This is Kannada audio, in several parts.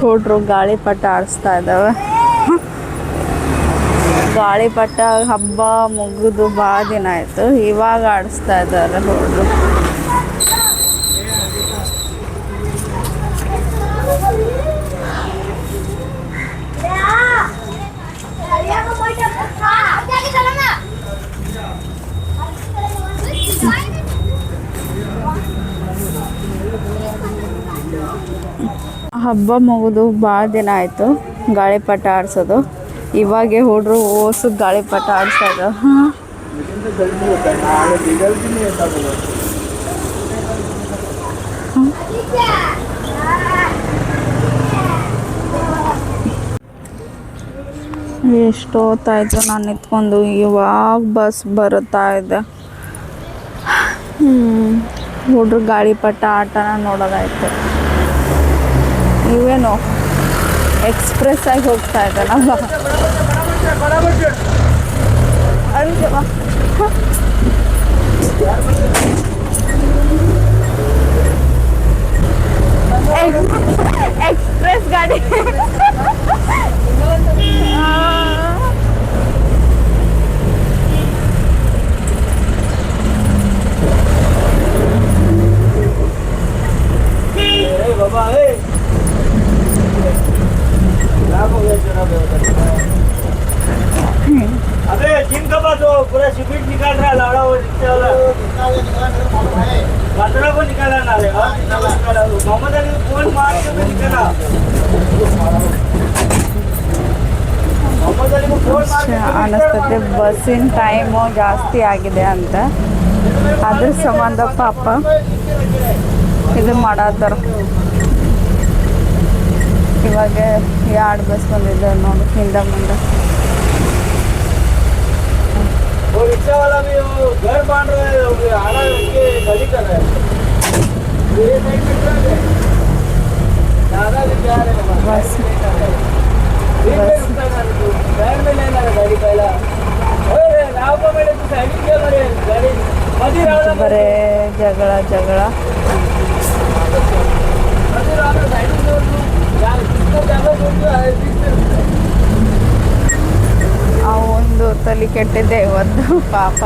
ಹುಡ್ರು ಗಾಳಿಪಟ ಆಡಿಸ್ತಾ ಇದ್ದಾವೆ. ಗಾಳಿಪಟ ಹಬ್ಬ ಮುಗಿದು ಭಾಳ ದಿನ ಆಯಿತು, ಇವಾಗ ಆಡಿಸ್ತಾ ಇದ್ದಾರೆ ಹುಡ್ರು. ಹಬ್ಬ ಮುಗಿದು ಭಾಳ ದಿನ ಆಯಿತು ಗಾಳಿಪಟ ಆಡಿಸೋದು. ಇವಾಗೆ ಹುಡ್ರು ಓಸು ಗಾಳಿಪಟ ಆಡಿಸ್ತಾ ಇದ್ದಾವೆ. ಎಷ್ಟೊತ್ತಾಯ್ತು ನಾನು ನಿಂತ್ಕೊಂಡು, ಇವಾಗ ಬಸ್ ಬರುತ್ತಾ ಇದೆ. ಹುಡ್ರು ಗಾಳಿಪಟ ಆಟನ ನೋಡೋದಾಯ್ತು. ಇವೇನು ಎಕ್ಸ್ಪ್ರೆಸ್ ಆಗಿ ಹೋಗ್ತಾ ಇದ್ದಾನಲ್ಲ. ಎಕ್ಸ್ಪ್ರೆಸ್ ಗಾಡಿ अबे जिम का बात हो, पूरा स्पीड निकाल रहा है लाड़ा वो रिक्शे वाला बातरा को निकाला ना रे। मोहम्मद अली फोन मार के मैं निकाला, मोहम्मद अली को फोन मार के ಅನಿಸ್ತದೆ ಬಸ್ಸಿನ ಟೈಮು ಜಾಸ್ತಿ ಆಗಿದೆ ಅಂತ. ಅದ್ರ ಸಂಬಂಧ ಪಾಪ ಇದು ಮಾಡತ್ತಾರ. ಇವಾಗ 2 ಬಸ್ ಬಂದಿದೆ ನೋಡಿ ಹಿಂದೆ ಮುಂದೆ. वो रिक्शा वाला भी वो घर बांध रहा है, आना उसके गली कर रहा है। मेरे साइड में ट्रक है, दादा भी जा रहे हैं बस साइड में लेना है गाड़ी पहला। अरे नाव को मेरे तो साइड में क्या करे गाड़ी मधी रावला ಬರೇ ಜಗಳ ಜಗಳ. मधी रावला साइड में जोड़ दूं यार, किसको ज्यादा जोड़ दिया है ಆ ಒಂದು ತಲೆ ಕೆಟ್ಟಿದೆ ಇವತ್ತು ಪಾಪ.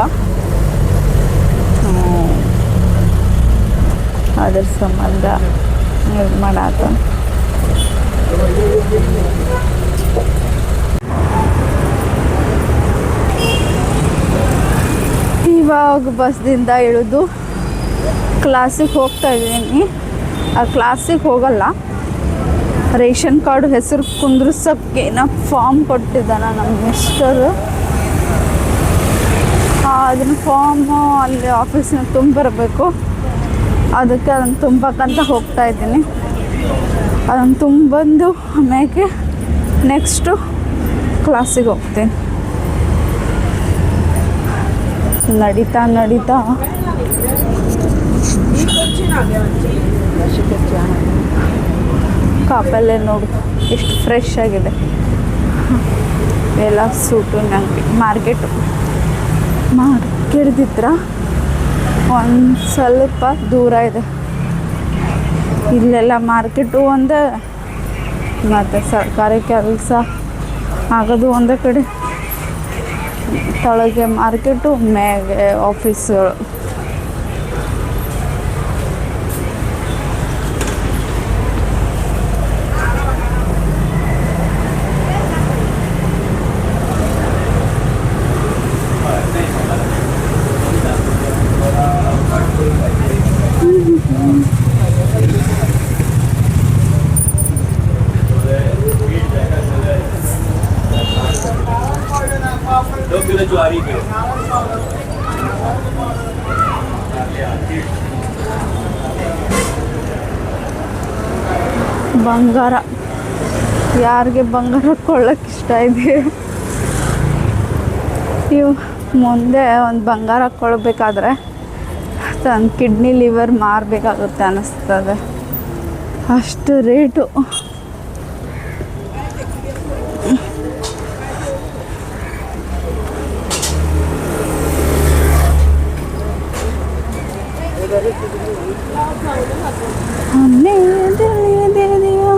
ಅದ್ರ ಸಂಬಂಧ ಇದು ಮಾಡಾತ. ಇವಾಗ ಬಸ್ದಿಂದ ಇಳಿದು ಕ್ಲಾಸಿಗೆ ಹೋಗ್ತಾ ಇದ್ದೀನಿ. ಆ ಕ್ಲಾಸಿಗೆ ಹೋಗಲ್ಲ, ರೇಷನ್ ಕಾರ್ಡ್ ಹೆಸರು ಕುಂದ್ರಿಸೋಕ್ಕೆ ಏನೋ ಫಾರ್ಮ್ ಕೊಟ್ಟಿದ್ದಾನ ನಮ್ಮ ಮಿಸ್ಟರು. ಅದನ್ನು ಫಾರ್ಮು ಅಲ್ಲಿ ಆಫೀಸಿನ ತುಂಬರಬೇಕು. ಅದಕ್ಕೆ ಅದನ್ನು ತುಂಬಕ್ಕಂತ ಹೋಗ್ತಾ ಇದ್ದೀನಿ. ಅದನ್ನು ತುಂಬಂದು ಆಮೇಲೆ ನೆಕ್ಸ್ಟು ಕ್ಲಾಸಿಗೆ ಹೋಗ್ತೀನಿ. ನಡೀತಾ ನಡೀತಾ ಕಾಪಲ್ಲೇ ನೋಡು ಎಷ್ಟು ಫ್ರೆಶ್ ಆಗಿದೆ ಎಲ್ಲ. ಸೂಟು ನಂಗೆ ಮಾರ್ಕೆಟ್ದಿತ್ರ ಒಂದು ಸ್ವಲ್ಪ ದೂರ ಇದೆ. ಇಲ್ಲೆಲ್ಲ ಮಾರ್ಕೆಟು ಒಂದೇ, ಮತ್ತು ಸರ್ಕಾರಿ ಕೆಲಸ ಆಗೋದು ಒಂದೇ ಕಡೆ. ತಳಗೆ ಮಾರ್ಕೆಟು, ಮೇಲೆ ಆಫೀಸ್ಗಳು. ಬಂಗಾರ, ಯಾರಿಗೆ ಬಂಗಾರ ಕೊಳ್ಳೋಕೆ ಇಷ್ಟ ಇದೆ? ನೀವು ಮುಂದೆ ಒಂದು ಬಂಗಾರ ಕೊಡಬೇಕಾದ್ರೆ ತನ್ನ ಕಿಡ್ನಿ ಲಿವರ್ ಮಾರಬೇಕಾಗುತ್ತೆ ಅನ್ನಿಸ್ತದೆ, ಅಷ್ಟು ರೇಟು. हमने दिल दे दिया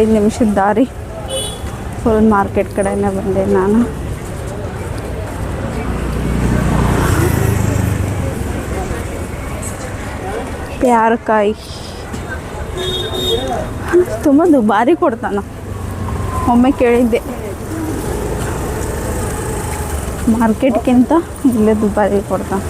5 ನಿಮಿಷದ ದಾರಿ. ಫುಲ್ ಮಾರ್ಕೆಟ್ ಕಡೆನೇ ಬಂದೆ ನಾನು. ಪ್ಯಾರಕಾಯಿ ತುಂಬ ದುಬಾರಿ ಕೊಡ್ತಾನ. ಒಮ್ಮೆ ಕೇಳಿದ್ದೆ, ಮಾರ್ಕೆಟ್ಗಿಂತ ಇಲ್ಲೇ ದುಬಾರಿ ಕೊಡ್ತಾನ.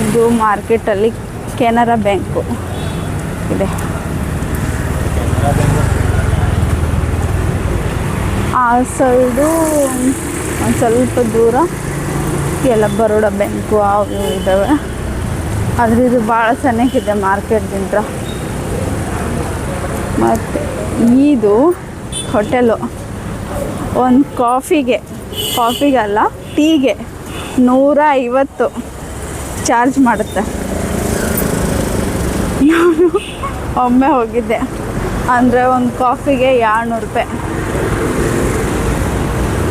ಇದು ಮಾರ್ಕೆಟಲ್ಲಿ ಕೆನರಾ ಬ್ಯಾಂಕು ಇದೆ. ಆ ಸೈಡು ಒಂದು ಸ್ವಲ್ಪ ದೂರ ಎಲ್ಲ ಬರೋಡ ಬ್ಯಾಂಕು ಅವು ಇದ್ದಾವೆ. ಆದರೆ ಇದು ಭಾಳ ಚೆನ್ನಾಗಿದೆ ಮಾರ್ಕೆಟ್ಗಿಂತ. ಮತ್ತು ಇದು ಹೋಟೆಲು. ಒಂದು ಕಾಫಿಗಲ್ಲ ಟೀಗೆ 150 ಚಾರ್ಜ್ ಮಾಡುತ್ತೆ. ನಾನು ಒಮ್ಮೆ ಹೋಗಿದ್ದೆ, ಅಂದರೆ ಒಂದು ಕಾಫಿಗೆ 200 ರೂಪಾಯಿ.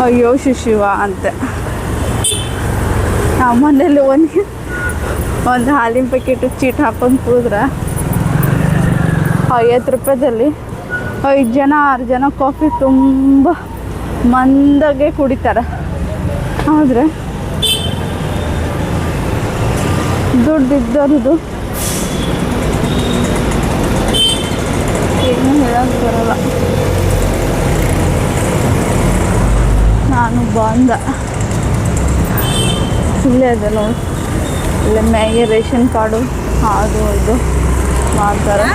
ಅಯ್ಯೋ ಶಿವ ಅಂತೆ. ನಮ್ಮ ಮನೇಲಿ ಒಂದು ಹಾಲಿನ ಪ್ಯಾಕೆಟು ಚೀಟ್ ಹಾಕೊಂಡು ಕೂದ್ರೆ 50 ರೂಪಾಯಿದಲ್ಲಿ 5 ಜನ 6 ಜನ ಕಾಫಿ ತುಂಬ ಮಂದಾಗೆ ಕುಡಿತಾರೆ. ಆದರೆ ದುಡ್ಡಿದ್ದವ್ರದ್ದು ಏನು ಹೇಳೋಕ್ಕೆ ಬರೋಲ್ಲ. ನಾನು ಬಂದ ಇಲ್ಲೇ ಅದೆ ನೋಡಿ, ಇಲ್ಲೇ ಮ್ಯಾಗೆ ರೇಷನ್ ಕಾರ್ಡು ಅದು ಇದು ಮಾಡ್ತಾರೆ.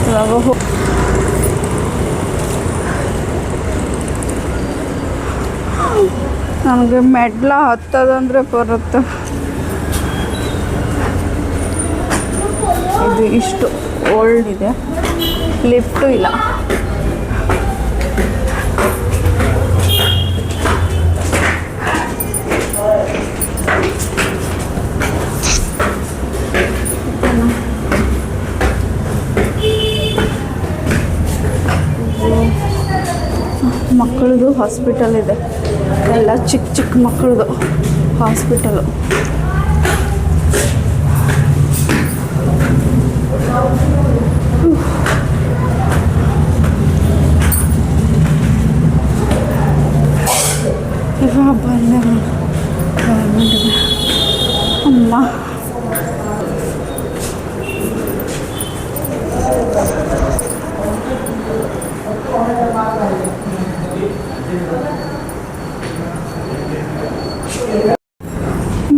ಇವಾಗ ನನಗೆ ಮೆಟ್ಲ ಹತ್ತದಂದ್ರೆ ಬರುತ್ತೆ. ಇದು ಇಷ್ಟು ಓಲ್ಡ್ ಇದೆ, ಲಿಫ್ಟು ಇಲ್ಲ. ಮಕ್ಕಳದು ಹಾಸ್ಪಿಟಲ್ ಇದೆ, ಎಲ್ಲ ಚಿಕ್ಕ ಚಿಕ್ಕ ಮಕ್ಕಳದು ಹಾಸ್ಪಿಟಲು. ಇವಾಗ ಬಂದೆ ಅಮ್ಮ.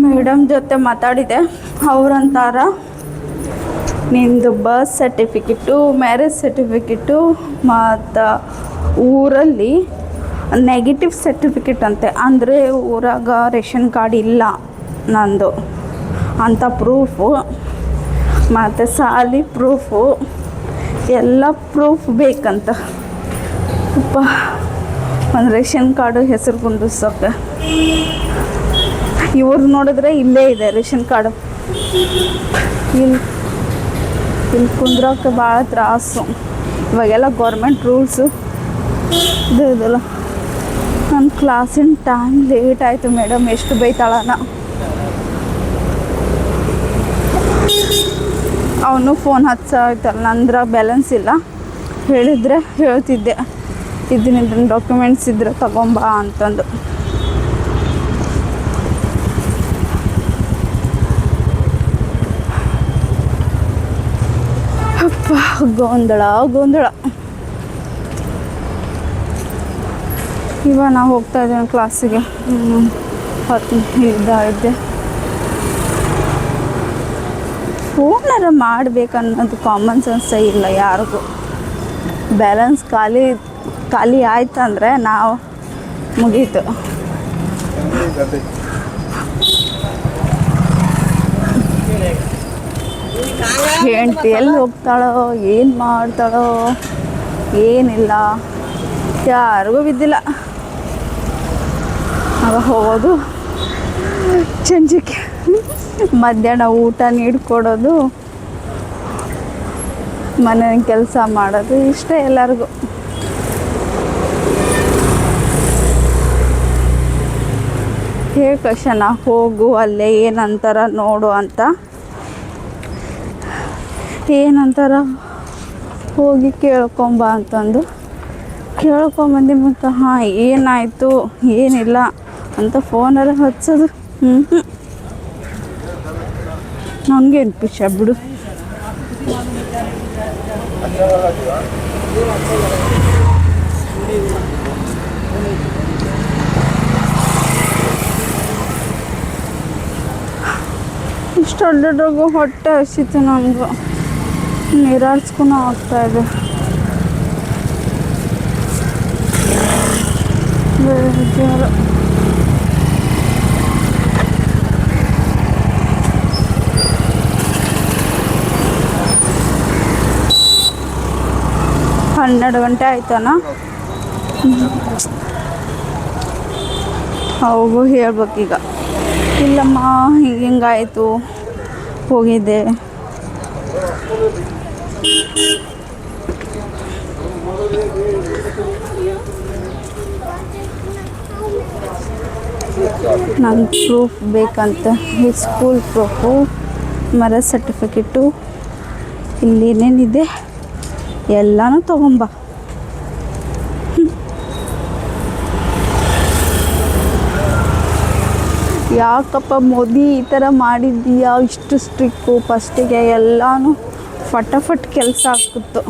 ಮೇಡಮ್ ಜೊತೆ ಮಾತಾಡಿದೆ. ಅವ್ರಂತಾರ ನಿಂದು ಬರ್ತ್ ಸರ್ಟಿಫಿಕೇಟು, ಮ್ಯಾರೇಜ್ ಸರ್ಟಿಫಿಕೇಟು ಮತ್ತು ಊರಲ್ಲಿ ನೆಗೆಟಿವ್ ಸರ್ಟಿಫಿಕೇಟ್ ಅಂತೆ. ಅಂದರೆ ಊರಾಗ ರೇಷನ್ ಕಾರ್ಡ್ ಇಲ್ಲ ನಂದು ಅಂತ ಪ್ರೂಫು, ಮತ್ತು ಸಾಲಿ ಪ್ರೂಫು, ಎಲ್ಲ ಪ್ರೂಫ್ ಬೇಕಂತ. ಅಪ್ಪ, ಒಂದು ರೇಷನ್ ಕಾರ್ಡು ಹೆಸರು ಕುಂದಿಸೋಕೆ. ಇವ್ರು ನೋಡಿದ್ರೆ ಇಲ್ಲೇ ಇದೆ ರೇಷನ್ ಕಾರ್ಡು. ಇಲ್ಲಿ ಕುಂದ್ರೋಕೆ ಭಾಳ ತ್ರಾಸು. ಇವಾಗೆಲ್ಲ ಗೌರ್ಮೆಂಟ್ ರೂಲ್ಸು ಇದಲ್ಲ. ನನ್ನ ಕ್ಲಾಸಿನ ಟೈಮ್ ಲೇಟ್ ಆಯಿತು. ಮೇಡಮ್ ಎಷ್ಟು ಬೈತಾಳನ. ಅವನು ಫೋನ್ ಹಚ್ಚಾಯ್ತಲ್ಲ, ನಂದ್ರ ಬ್ಯಾಲೆನ್ಸ್ ಇಲ್ಲ. ಹೇಳಿದರೆ ಹೇಳ್ತಿದ್ದೆ, ಇದನ್ನ ಡಾಕ್ಯುಮೆಂಟ್ಸ್ ಇದ್ರೆ ತಗೊಂಬಾ ಅಂತಂದು. ಅಪ್ಪ, ಗೊಂದಳ. ಇವಾಗ ನಾವು ಹೋಗ್ತಾ ಇದ್ದೇವೆ ಕ್ಲಾಸಿಗೆ. 10 ಇದ್ದೆ. ಫೋನಾರ ಮಾಡ್ಬೇಕನ್ನೋದು ಕಾಮನ್ ಸೆನ್ಸೇ ಇಲ್ಲ ಯಾರಿಗೂ. ಬ್ಯಾಲೆನ್ಸ್ ಖಾಲಿ ಆಯ್ತಂದರೆ ನಾವು ಮುಗೀತು. ಹೆಂಡ್ತಿ ಎಲ್ಲಿ ಹೋಗ್ತಾಳೋ, ಏನು ಮಾಡ್ತಾಳೋ ಏನಿಲ್ಲ, ಯಾರಿಗೂ ಬಿದ್ದಿಲ್ಲ. ಆಗ ಹೋಗೋದು, ಸಂಜೆಗೆ ಮಧ್ಯಾಹ್ನ ಊಟ ನೀಡ್ಕೊಡೋದು, ಮನೆ ಕೆಲಸ ಮಾಡೋದು, ಇಷ್ಟೇ ಎಲ್ಲರಿಗೂ. ಹೇಳಿ ಕಳ್ಸಣ, ಹೋಗು ಅಲ್ಲೇ ಏನಂತಾರ ನೋಡು ಅಂತ. ಏನಂತಾರ ಹೋಗಿ ಕೇಳ್ಕೊಂಬ ಅಂತಂದು ಕೇಳ್ಕೊಂಬಂದು ಮತ್ತು ಹಾಂ ಏನಾಯಿತು ಏನಿಲ್ಲ ಅಂತ ಫೋನಲ್ಲಿ ಹಚ್ಚೋದು. ನನಗೇನು ಖುಷಿ ಬಿಡು. ಇಷ್ಟು ಅಡ್ಡಾಡೋಗು ಹೊಟ್ಟೆ ಹಸಿತು ನಮಗೂ, ನೀರಾಡ್ಸ್ಕೊಂಡು ಆಗ್ತಾಯಿದೆ. ಬೇಜಾರು. ಹನ್ನೆರಡು ಗಂಟೆ ಆಯ್ತಾನ. ಅವು ಹೇಳ್ಬೇಕೀಗ, ಇಲ್ಲಮ್ಮ ಹಿಂಗಾಯಿತು ಹೋಗಿದ್ದೆ. ನನ್ನ ಪ್ರೂಫ್ ಬೇಕಂತ, ಈ ಸ್ಕೂಲ್ ಪ್ರೂಫು, ಮರ ಸರ್ಟಿಫಿಕೇಟು, ಇಲ್ಲೇನೇನಿದೆ ಎಲ್ಲನೂ ತೊಗೊಂಬ. ಯಾಕಪ್ಪ ಮೋದಿ ಈ ಥರ ಮಾಡಿದ್ದೀಯಾ, ಇಷ್ಟು ಸ್ಟ್ರಿಕ್ಕು. ಫಸ್ಟಿಗೆ ಎಲ್ಲನೂ ಫಟಾಫಟ್ ಕೆಲಸ ಆಗ್ತಿತ್ತು,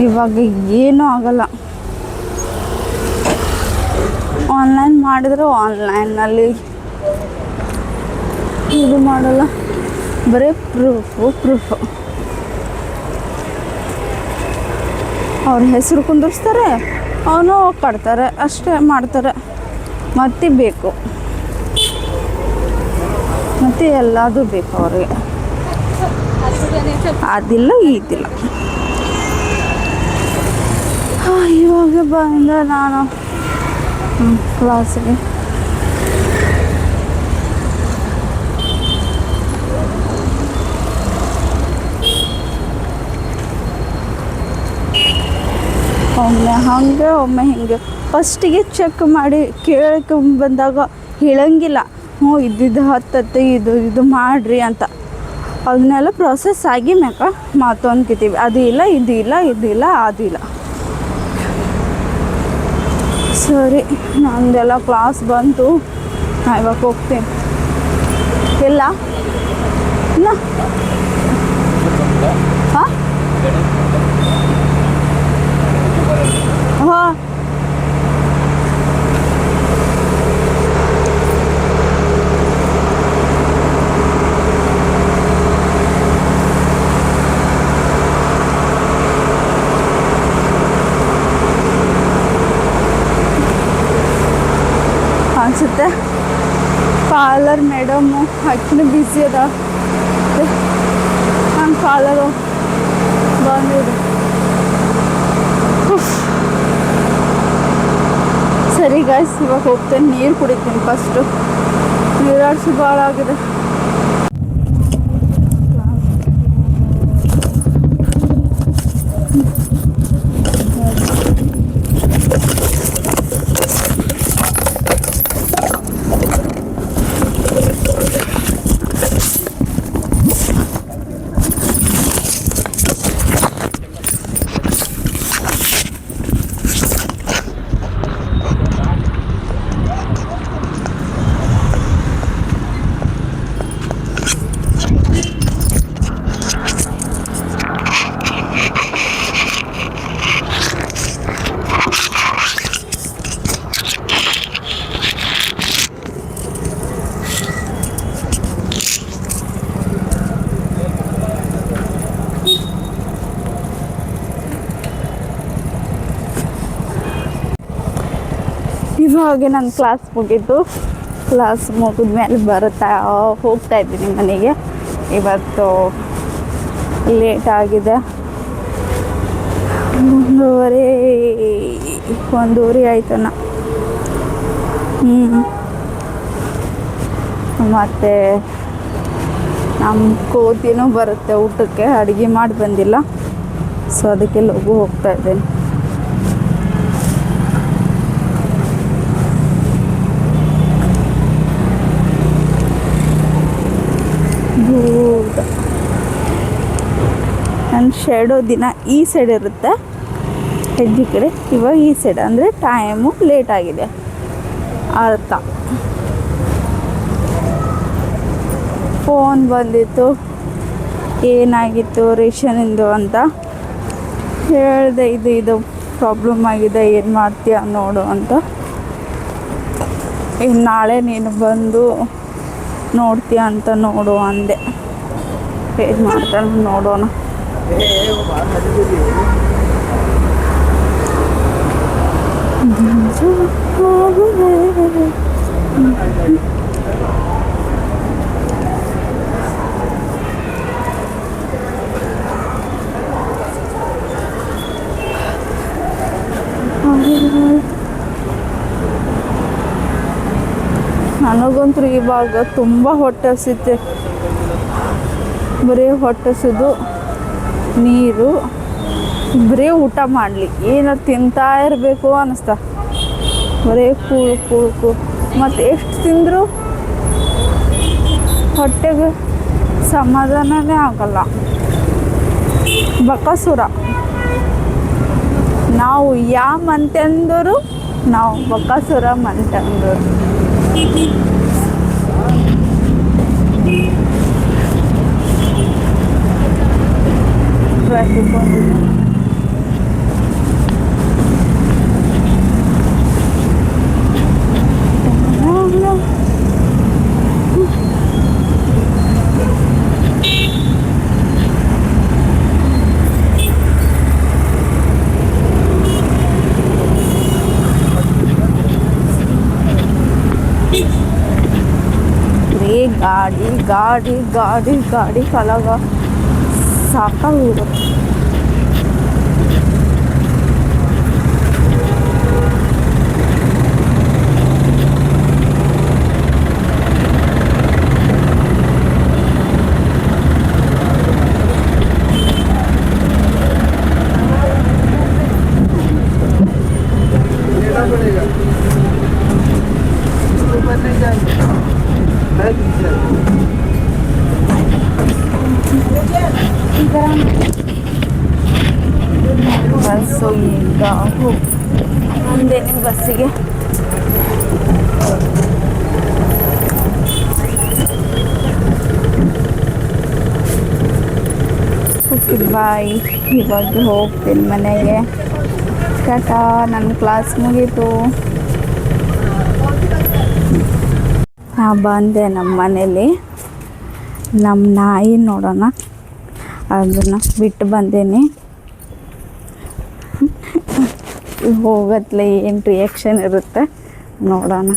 ಇವಾಗ ಏನೂ ಆಗಲ್ಲ. ಆನ್ಲೈನ್ ಮಾಡಿದ್ರೆ ಆನ್ಲೈನಲ್ಲಿ ಇದು ಮಾಡಲ್ಲ, ಬರೀ ಪ್ರೂಫು. ಅವ್ರ ಹೆಸರು ಕುಂದಿರ್ಸ್ತಾರೆ, ಅವನು ಕಟ್ತಾರೆ, ಅಷ್ಟೇ ಮಾಡ್ತಾರೆ. ಮತ್ತೆ ಬೇಕು, ಮತ್ತೆ ಎಲ್ಲದೂ ಬೇಕು ಅವ್ರಿಗೆ. ಅದಿಲ್ಲ ಇದಿಲ್ಲ. ಇವಾಗ ಬಂದ ನಾನು ಕ್ಲಾಸಿಗೆ. ಒಮ್ಮೆ ಹಂಗೆ ಒಮ್ಮೆ ಹಿಂಗೆ. ಫಸ್ಟಿಗೆ ಚೆಕ್ ಮಾಡಿ ಕೇಳ್ಕೊಂಬಂದಾಗ ಹೇಳಂಗಿಲ್ಲ, ಹ್ಞೂ ಇದ್ದಿದ್ದು ಹತ್ತತ್ತು ಇದು ಮಾಡಿರಿ ಅಂತ. ಅದನ್ನೆಲ್ಲ ಪ್ರೊಸೆಸ್ ಆಗಿ ಮ್ಯಾಕ ಮಾತೊಂದ್ಕಿತೀವಿ, ಅದು ಇಲ್ಲ ಇದು ಇಲ್ಲ ಇದು ಇಲ್ಲ ಅದು ಇಲ್ಲ. ಸರಿ, ನಂದೆಲ್ಲ ಕ್ಲಾಸ್ ಬಂತು, ನಾನು ಇವಾಗ ಹೋಗ್ತೀನಿ. ಇಲ್ಲ ಇಲ್ಲ ಹಾಂ ಹಾಂ ಅನಿಸುತ್ತೆ. ಪಾರ್ಲರ್ ಮೇಡಮು ಆ್ಯಕ್ಚುಲಿ ಬ್ಯುಸಿ ಅದ, ನನ್ನ ಪಾರ್ಲರು ಬಂದಿದೆ. ಸರಿ ಗೈಸ್, ಇವಾಗ ಹೋಗ್ತೇನೆ, ನೀರು ಕುಡಿತೀನಿ ಫಸ್ಟು. ನೀರಾಡಿಸಿ ಭಾಳ ಆಗಿದೆ. ಇವಾಗ ನನ್ನ ಕ್ಲಾಸ್ ಮುಗೀತು. ಕ್ಲಾಸ್ ಮುಗಿದ್ಮೇಲೆ ಹೋಗ್ತಾ ಇದ್ದೀನಿ ಮನೆಗೆ. ಇವತ್ತು ಲೇಟ್ ಆಗಿದೆ, 1:30 ಆಯ್ತನ. ಮತ್ತು ನಮ್ಮ ಕೋತಿನೂ ಬರುತ್ತೆ ಊಟಕ್ಕೆ, ಅಡುಗೆ ಮಾಡಿ ಬಂದಿಲ್ಲ, ಸೊ ಅದಕ್ಕೆ ಲಘು ಹೋಗ್ತಾ ಇದ್ದೇನೆ. ನನ್ನ ಶೇಡೋ ದಿನ ಈ ಸೈಡ್ ಇರುತ್ತೆ ಹೆಜ್ಜೆ ಕಡೆ, ಇವಾಗ ಈ ಸೈಡ್ ಅಂದರೆ ಟೈಮು ಲೇಟ್ ಆಗಿದೆ ಅರ್ಥ. ಫೋನ್ ಬಂದಿತ್ತು, ಏನಾಗಿತ್ತು ರೇಷನಿಂದು ಅಂತ ಹೇಳಿದೆ. ಇದು ಪ್ರಾಬ್ಲಮ್ ಆಗಿದೆ, ಏನು ಮಾಡ್ತೀಯ ನೋಡು ಅಂತ. ಇನ್ನು ನಾಳೆ ನೀನು ಬಂದು ನೋಡ್ತೀಯ ಅಂತ ನೋಡು ಅಂದೆ. ಏನು ಮಾಡ್ತಾನೆ ನೋಡೋಣ. ನನಗಂತೂ ಇವಾಗ ತುಂಬ ಹೊಟ್ಟೆ ಹಸಿತೆ. ಬರೀ ಹೊಟ್ಟೆ ಹಸಿದು ನೀರು, ಬರೀ ಊಟ ಮಾಡಲಿ ಏನಾರು ತಿಂತಾ ಇರಬೇಕು ಅನ್ನಿಸ್ತಾ. ಬರೀ ಕೂಳು ಮತ್ತು ಎಷ್ಟು ತಿಂದರೂ ಹೊಟ್ಟೆಗೆ ಸಮಾಧಾನನೇ ಆಗಲ್ಲ. ಬಕಾಸುರ ನಾವು ಯಾವ ಮಂತೆಂದರು, ನಾವು ಬಕಾಸುರ ಮಂತೆಂದರು. ಟ್ರಾಫಿಕ್ ಬಂದಿದೆ. ಗಾಡಿ ಗಾಡಿ ಗಾಡಿ ಗಾಡಿ ಕಲಾಗ ಸಾಕಾಗುತ್ತೆ. ಬಸ್ಸು ಈಗ ಮುಂದೆ ಬಸ್ಸಿಗೆ ಓಕೆ ಬಾಯ್. ಇವಾಗ ಹೋಗ್ತೀನಿ ಮನೆಗೆ. ಟಾಟಾ. ನನ್ನ ಕ್ಲಾಸ್ ಮುಗೀತು. ಬಂದೆ ನಮ್ಮ ಮನೇಲಿ. ನಮ್ಮ ನಾಯಿ ನೋಡೋಣ, ಅದನ್ನು ಬಿಟ್ಟು ಬಂದೇನಿ. ಹೋಗತ್ಲೆ ಏನು ರಿಯಾಕ್ಷನ್ ಇರುತ್ತೆ ನೋಡೋಣ.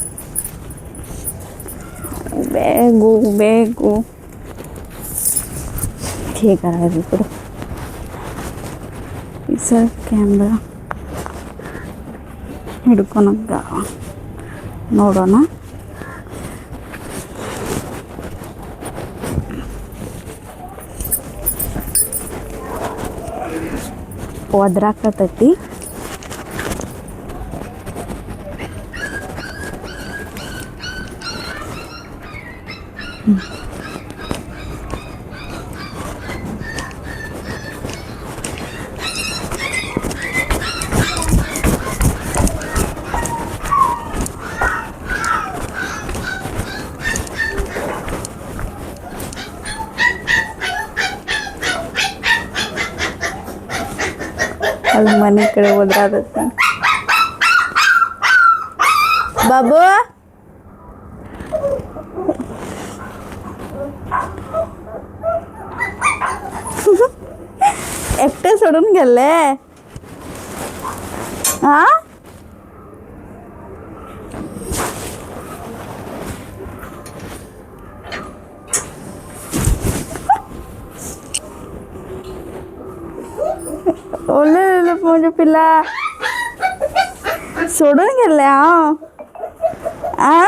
ಬೇಗು ಹೇಗಾಗಲಿ ಬಿಡು. ಈ ಸರ್ ಕ್ಯಾಮ್ರಾ ಹಿಡ್ಕೊಳಂಗ ನೋಡೋಣ. ಒದ್ರಾಕತೈತಿ. ಅದು ಮನೆ ಕಡೆ ಹೋದ್ರಾದತ್ತೆ. ಬಾಬು एकटे सोडून गेले. हा ओले म्हणजे पिला सोडून गेले. हा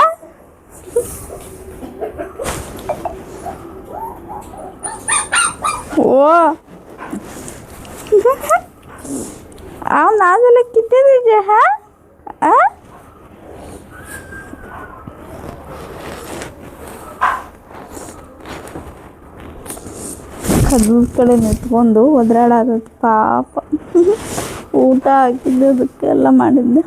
ओ नाजले किती तुझे. हा ಕದ್ದ ಕಡೆ ನಿಂತ್ಕೊಂಡು ಒದ್ರಾಡೋದು ಪಾಪ ಊಟ ಹಾಕಿದ್ದು ಅದಕ್ಕೆಲ್ಲ ಮಾಡಿದ್ದೆ